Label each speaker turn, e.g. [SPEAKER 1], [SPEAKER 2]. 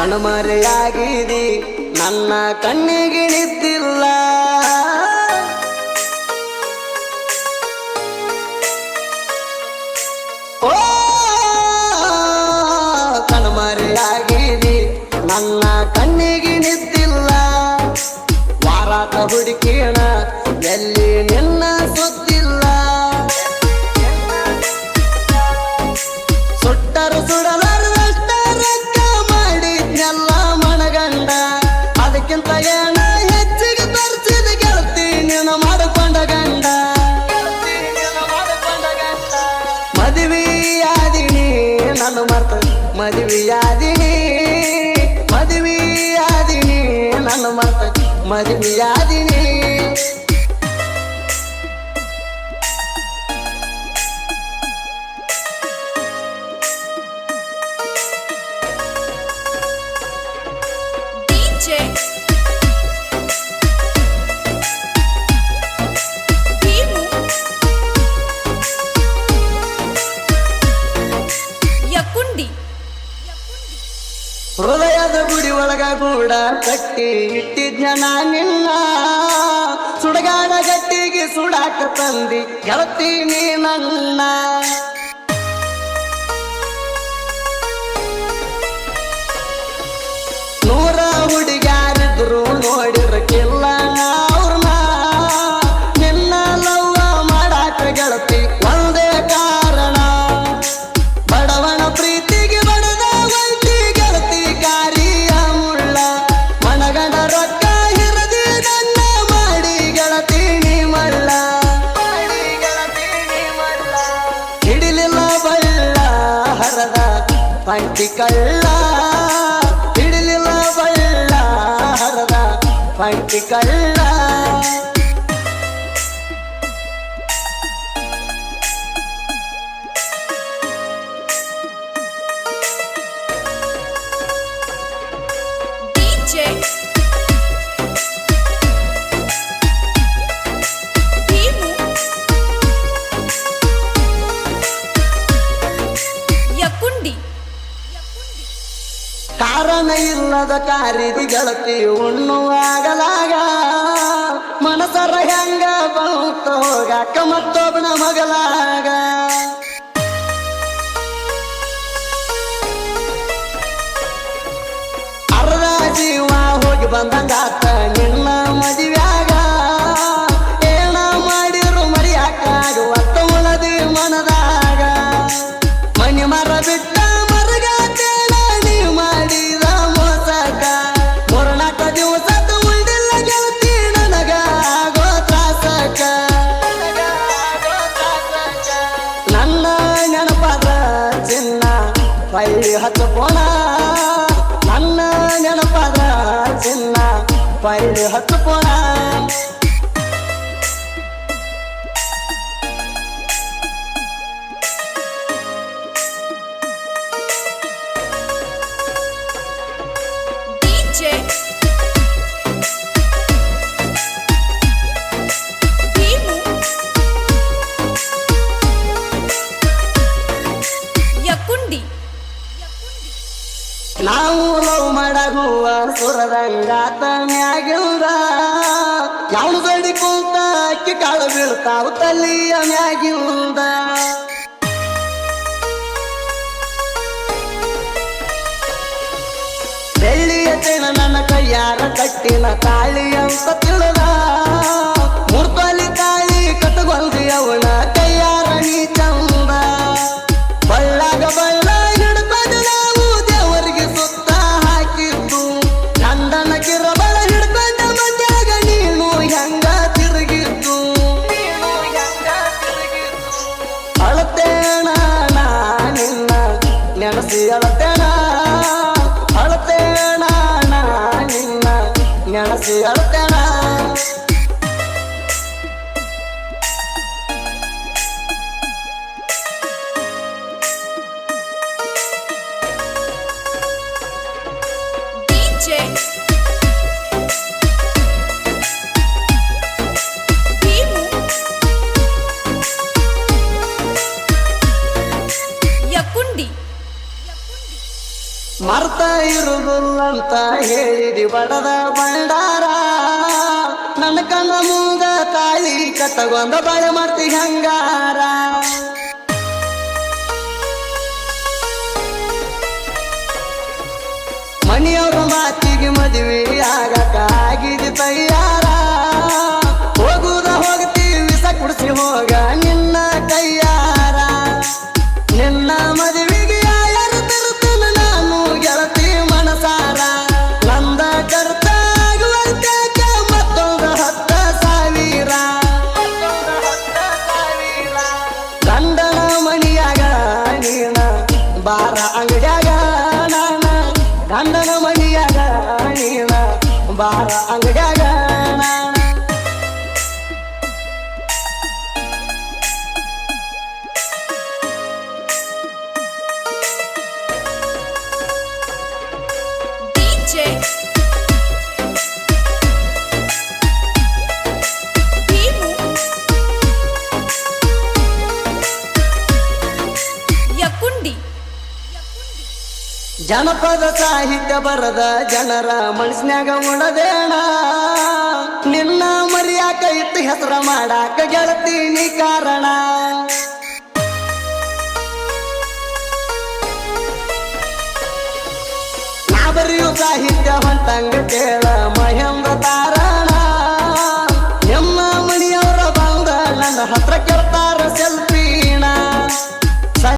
[SPEAKER 1] ಕಣ್ಮರೆಯಾಗಿದಿ ನನ್ನ ಕಣ್ಣಿಗೆ ನಿಂತಿಲ್ಲ ಓ ಕಣ್ಮರೆಯಾಗಿದಿ ನನ್ನ ಕಣ್ಣಿಗೆ ನಿಂತಿಲ್ಲ ವಾರಾಟ ಹುಡುಕಿಣ ಎಲ್ಲಿ ನಿನ್ನ ಸುತ್ತಿಲ್ಲ ಸುಟ್ಟರು ಸುಡಲಾರದಷ್ಟ ರೊಕ್ಕ ಮಾಡಿದ್ನೆಲ್ಲ ಮನಗಂಡ ಅದಕ್ಕಿಂತ ಏನ ಹೆಚ್ಚಿಗೆ ತರಿಸಿದ ಗೆಳತಿ ನೀನು ಮಾಡಿಕೊಂಡ ಗಂಡ ಮದುವೆಯಾದಿನಿ ನಾನು ಮರ್ತ ಮದುವೆಯಾದಿನಿ ನಾನು ಮರ್ತ ಮದುವೆಯಾದಿನಿ ಹೃದಯದ ಗುಡಿ ಒಳಗ ಕೂಡ ಕಟ್ಟಿ ಇಟ್ಟಿದ್ನ ನಿನ್ನ ಸುಡಗಾಡ ಗಟ್ಟಿಗೆ ಸುಡಾಕ ತಂದಿ ಗೆಳತಿ ನೀ ನನ್ನ ನೂರ ಹುಡುಗ್ಯಾರಿದ್ರು ನೋಡಿರಕ್ಕಿಲ್ಲ ಅವ್ರನ್ನ ನಿನ್ನ ಲವ್ವ ಮಾಡಾಕ ಗೆಳತಿ ಒಂದೇ ಕಾರಣ ಬಡವನ ಪ್ರೀತಿಗೆ ಬಡದ ವೈತಿ ಗೆಳತಿ ಕಾರಿಯ ಮುಳ್ಳ ಮನಗಂಡ ರೊಕ್ಕ ಹಿರದಿ ನನ್ನ ಮಾಡಿ ಗೆಳತಿ ನೀ ಮಳ್ಳ ಹಿಡಿಲಿಲ್ಲ ಬಳ್ಳ ಹರದ ಪಂಟಿ ಕಳ್ಳ ಹಿಡಿಲಿಲ್ಲ ಬಳ್ಳ ಹರದ ಪಂಟಿ ಕಳ್ಳ ಕಾರಣ ಇಲ್ಲದ ಕಾರಿದಿ ಗೆಳತಿ ಉಣ್ಣುವಾಗಲಾಗ ಮನಸರ ಹೆಂಗ ಬಂತ ಹೋಗಾಕ ಮತ್ತೊಬ್ಬನ ಮಗಲಾಗ ಅರ್ಧ ಜೀವ ಹೋಗಿ ಬಂದಂಗಾತ ನಿನ್ನ ಮದುವ್ಯಾಗ ಏನ ಮಾಡಿರು ಮರಿಯಾಕಾಗುವತ್ತ ಉಳದಿ ಮನದಾಗ ಮನಿ ಮರ ಬಿಟ್ಟ ಪೈಲಿ ಹಚ್ಚಕೋಣ ನನ್ನ ನೆನಪದ ಚಿನ್ನ ಪೈಲಿ ಹಚ್ಚಕೋಣ ನಾವು ಲವ್ ಮಾಡಗುವ ಸುರದಂಗಾತ ಮ್ಯಾಗಿಲ್ದ ಯಾವಳು ಗಡಿ ಕುಂತ ಅಕ್ಕಿ ಕಾಳು ಬೀಳ್ತಾವ ತಲ್ಲಿಯ ಮ್ಯಾಗಿಲ್ದ ಬೆಳ್ಳಿಯ ಚೈನ ನನ್ನ ಕೈಯಾರ ಕಟ್ಟಿನ ತಾಳಿ ಅಂತ ತಿಳಿದ ಮೂರ್ತಲಿ ತಾಳಿ ಕಟ್ಟಗೊಂದಿ ಅವಳ ಕೈಯಾರ ನೀ ಚಂದ ಬಳ್ಳಾಗ ಬಳ್ಳ ಹಿಡ್ಕೊಂಡು ನಾವು ದೇವರಿಗೆ ಸುತ್ತ ಹಾಕಿದ್ದು ನಂದನ ಕಿರಬಳ ಹಿಡ್ಕೊಂಡ ಮಂದ್ಯಾಗ ನೀನು ಹೆಂಗ ತಿರುಗಿದ್ದು ಅಳತೇಣ ನಾ ನಿನ್ನ ನೆನಸಿ ಅಳತೇಣ ಅಳತೇಣ ನಾ ನಿನ್ನ ನೆನಸಿ ಅಳತೇಣ ಇರುವುದಿಲ್ಲಂತ ಹೇಳಿದಿ ಬಡದ ಬಂಡಾರ ನನ್ನ ಕಣ್ಣ ಮುಂದ ತಾಳಿ ಕಟ್ಟಗೊಂದ ಬಾಳೆ ಮಾಡ್ತಿ ಹಂಗಾರ ಮನೆಯವರ ಮಾತಿಗೆ ಮದುವೆ ಆಗಕ ಆಗಿದ ತಯ್ಯಾರ ಹೋಗುದ ಹೋಗ್ತೀವಿ ವಿಸ ಕುಡಿಸಿ ಹೋಗ ನಿನ್ನ ಕೈಯಾರ ನಿನ್ನ ಮದುವೆಗೆ ಯಾರು ತರುತ್ತೇನೆ ನಾನು ಗೆಳತಿ ಮನಸಾರ ನಂದ ಕರ್ತ ಆಗುವಂತ ಮತ್ತೊಂದು 10,000 ಗಂಡನ ಮಣಿಯಾಗ ನೀನ ಬಾರ ಅಂಗಡ್ಯಾಗ ನಾನ ಗಂಡನ ಮಣಿಯಾಗ ನೀನ ಬಾರ ಅಂಗಡ್ಯಾಗ ನಾನ
[SPEAKER 2] DJ ಭೀಮು ಯಕುಂಡಿ
[SPEAKER 1] ಜನಪದ ಸಾಹಿತ್ಯ ಬರದ ಜನರ ಮನಸ್ನ್ಯಾಗ ಉಣದೇಣ ನಿನ್ನ ಮರಿಯಾಕ ಇಟ್ಟು ಹೆಸರ ಮಾಡಾಕ ಗೆಳತೀನಿ ಕಾರಣ ನಾ ಬರೆಯು ಸಾಹಿತ್ಯ ಹೊಂಟಂಗ ಕೇಳ